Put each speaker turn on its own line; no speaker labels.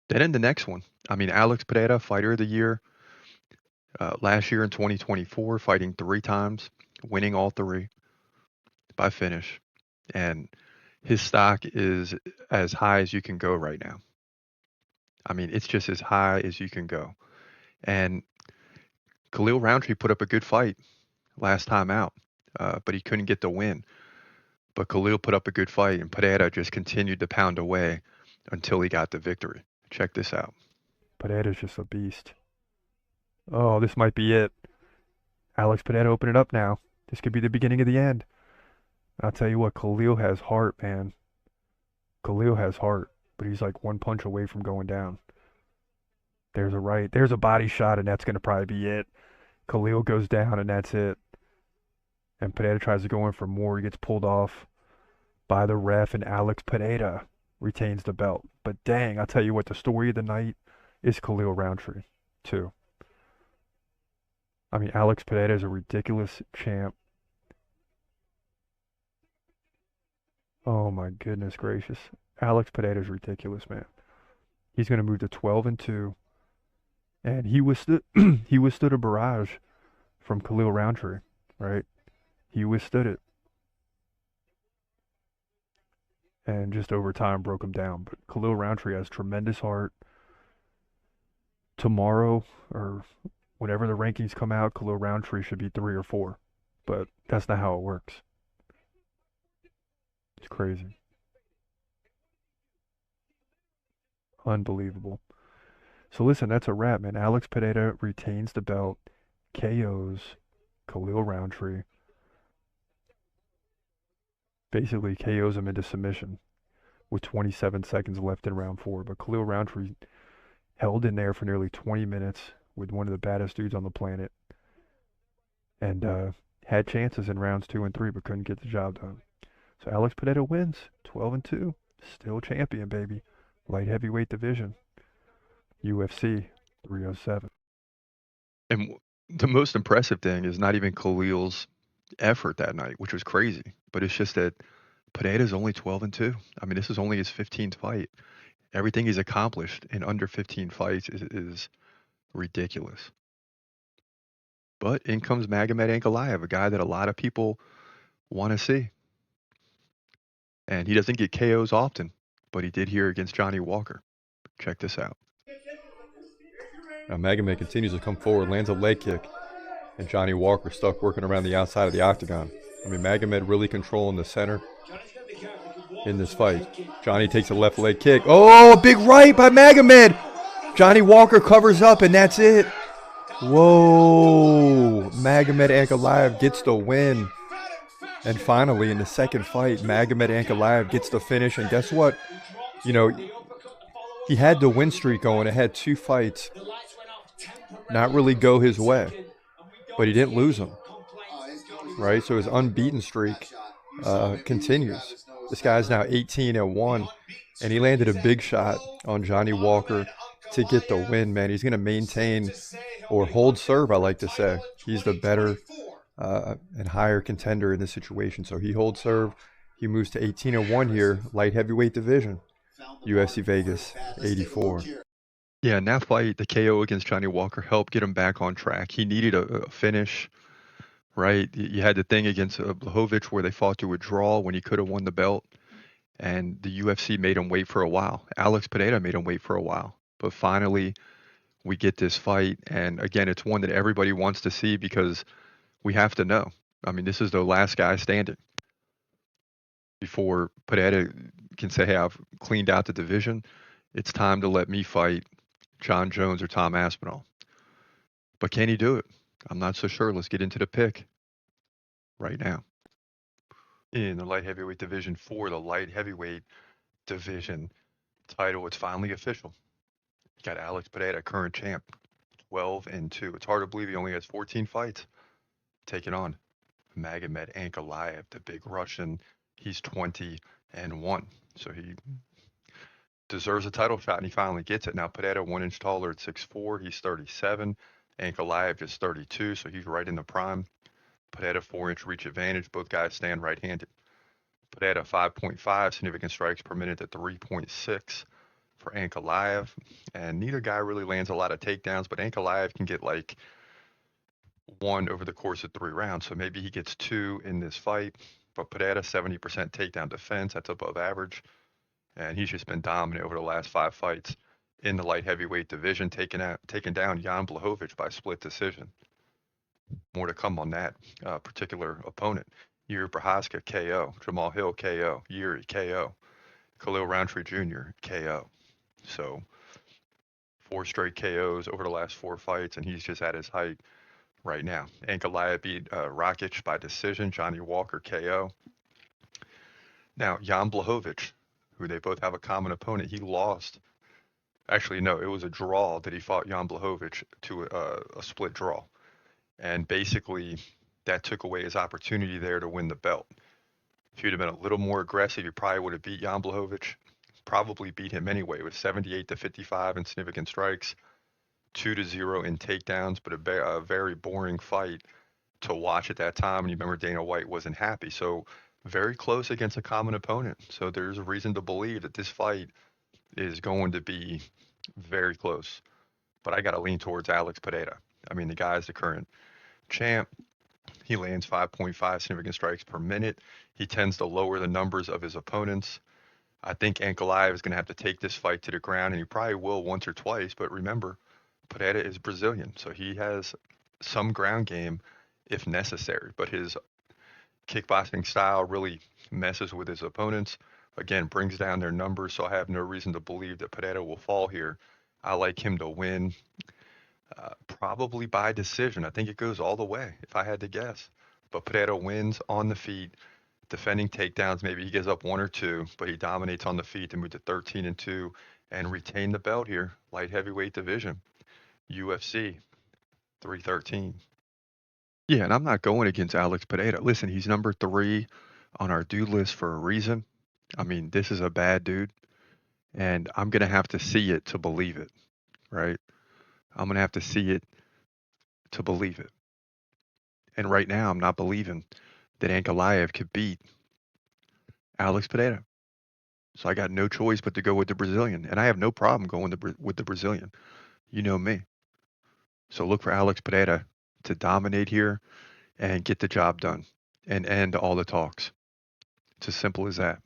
Then in the next one, I mean, Alex Pereira, Fighter of the Year, last year in 2024, fighting 3 times, winning all 3 by finish. And his stock is as high as you can go right now. I mean, it's just as high as you can go. And Khalil Roundtree put up a good fight last time out, but he couldn't get the win. But Khalil put up a good fight, and Pereira just continued to pound away until he got the victory. Check this out.
Pereira's just a beast. Oh, this might be it. Alex Pereira, open it up now. This could be the beginning of the end. I'll tell you what, Khalil has heart, man. Khalil has heart, but he's like one punch away from going down. There's a right. There's a body shot, and that's going to probably be it. Khalil goes down, and that's it. And Pereira tries to go in for more. He gets pulled off by the ref, and Alex Pereira retains the belt. But dang, I'll tell you what, the story of the night is Khalil Roundtree, too. I mean, Alex Pereira is a ridiculous champ. Oh my goodness gracious. Alex Pereira is ridiculous, man. He's going to move to 12-2, and he withstood he withstood a barrage from Khalil Roundtree, right? He withstood it, and just over time broke him down. But Khalil Roundtree has tremendous heart. Tomorrow or whenever the rankings come out, Khalil Roundtree should be 3 or 4, but that's not how it works. It's crazy, unbelievable. So listen, that's a wrap, man. Alex Pereira retains the belt, KOs Khalil Roundtree, basically KOs him into submission with 27 seconds left in round 4. But Khalil Roundtree held in there for nearly 20 minutes with one of the baddest dudes on the planet, and had chances in rounds 2 and 3, but couldn't get the job done. So Alex Pereira wins, 12-2, still champion, baby. Light heavyweight division, UFC 307.
And the most impressive thing is not even Khalil's effort that night, which was crazy, but it's just that Pereira's only 12-2. I mean, this is only his 15th fight. Everything he's accomplished in under 15 fights is ridiculous. But in comes Magomed Ankalaev, a guy that a lot of people want to see. And he doesn't get KOs often, but he did here against Johnny Walker. Check this out. Now Magomed continues to come forward, lands a leg kick, and Johnny Walker stuck working around the outside of the octagon. I mean, Magomed really controlling the center in this fight. Johnny takes a left leg kick. Oh, a big right by Magomed. Johnny Walker covers up, and that's it. Whoa. Magomed Ankalaev gets the win. And finally, in the second fight, Magomed Ankalaev gets the finish. And guess what? You know, he had the win streak going. It had 2 fights not really go his way, but he didn't lose them, right? So his unbeaten streak continues. This guy's now 18-1, and he landed a big shot on Johnny Walker to get the win, man. He's going to maintain or hold serve, I like to say. He's the better and higher contender in this situation. So he holds serve. He moves to 18-1 here, light heavyweight division, UFC Vegas 84. Yeah, and that fight, the KO against Johnny Walker, helped get him back on track. He needed a finish, right? You had the thing against Blachowicz where they fought to a draw when he could have won the belt, and the UFC made him wait for a while. Alex Pereira made him wait for a while, but finally we get this fight, and again, it's one that everybody wants to see because we have to know. I mean, this is the last guy standing before Pereira can say, "Hey, I've cleaned out the division. It's time to let me fight John Jones or Tom Aspinall." But can he do it? I'm not so sure. Let's get into the pick right now. In the light heavyweight division for the light heavyweight division title, it's finally official. You got Alex Pereira, current champ, 12-2. It's hard to believe he only has 14 fights. Taking on Magomed Ankalaev, the big Russian. He's 20-1. So he deserves a title shot, and he finally gets it. Now, Pereira 1 inch taller at 6'4". He's 37. Ankalaev is 32, so he's right in the prime. Pereira 4-inch reach advantage. Both guys stand right-handed. Pereira 5.5 significant strikes per minute at 3.6
for Ankalaev, and neither guy really lands a lot of takedowns, but Ankalaev can get like one over the course of 3 rounds, so maybe he gets two in this fight. But Pereira, 70% takedown defense, that's above average, and he's just been dominant over the last 5 fights in the light heavyweight division, taking down Jan Blachowicz by split decision. More to come on that particular opponent. Yuri Prohaska, KO. Jamal Hill, KO. Yuri, KO. Khalil Roundtree Jr., KO. So 4 straight KOs over the last 4 fights, and he's just at his height right now. Ankalaev beat Rakic by decision. Johnny Walker, KO. Now, Jan Blachowicz, who they both have a common opponent, he lost. Actually, no, it was a draw that he fought Jan Blachowicz to a split draw. And basically, that took away his opportunity there to win the belt. If he'd have been a little more aggressive, he probably would have beat Jan Blachowicz. Probably beat him anyway with 78-55 in significant strikes, 2-0 in takedowns, but a very boring fight to watch at that time. And you remember Dana White wasn't happy. So very close against a common opponent. So there's a reason to believe that this fight is going to be very close. But I got to lean towards Alex Pereira. I mean, the guy's the current champ. He lands 5.5 significant strikes per minute. He tends to lower the numbers of his opponents. I think Ankalaev is going to have to take this fight to the ground, and he probably will once or twice. But remember, Pereira is Brazilian, so he has some ground game if necessary. But his kickboxing style really messes with his opponents. Again, brings down their numbers, so I have no reason to believe that Pereira will fall here. I like him to win, probably by decision. I think it goes all the way, if I had to guess. But Pereira wins on the feet, defending takedowns. Maybe he gives up one or two, but he dominates on the feet to move to 13-2 and retain the belt here, light heavyweight division, UFC 313. Yeah, and I'm not going against Alex Pereira. Listen, he's number 3 on our dude list for a reason. I mean, this is a bad dude, and I'm going to have to see it to believe it, right? I'm going to have to see it to believe it. And right now, I'm not believing that Ankalaev could beat Alex Pereira. So I got no choice but to go with the Brazilian. And I have no problem going with the Brazilian. You know me. So look for Alex Pereira to dominate here and get the job done and end all the talks. It's as simple as that.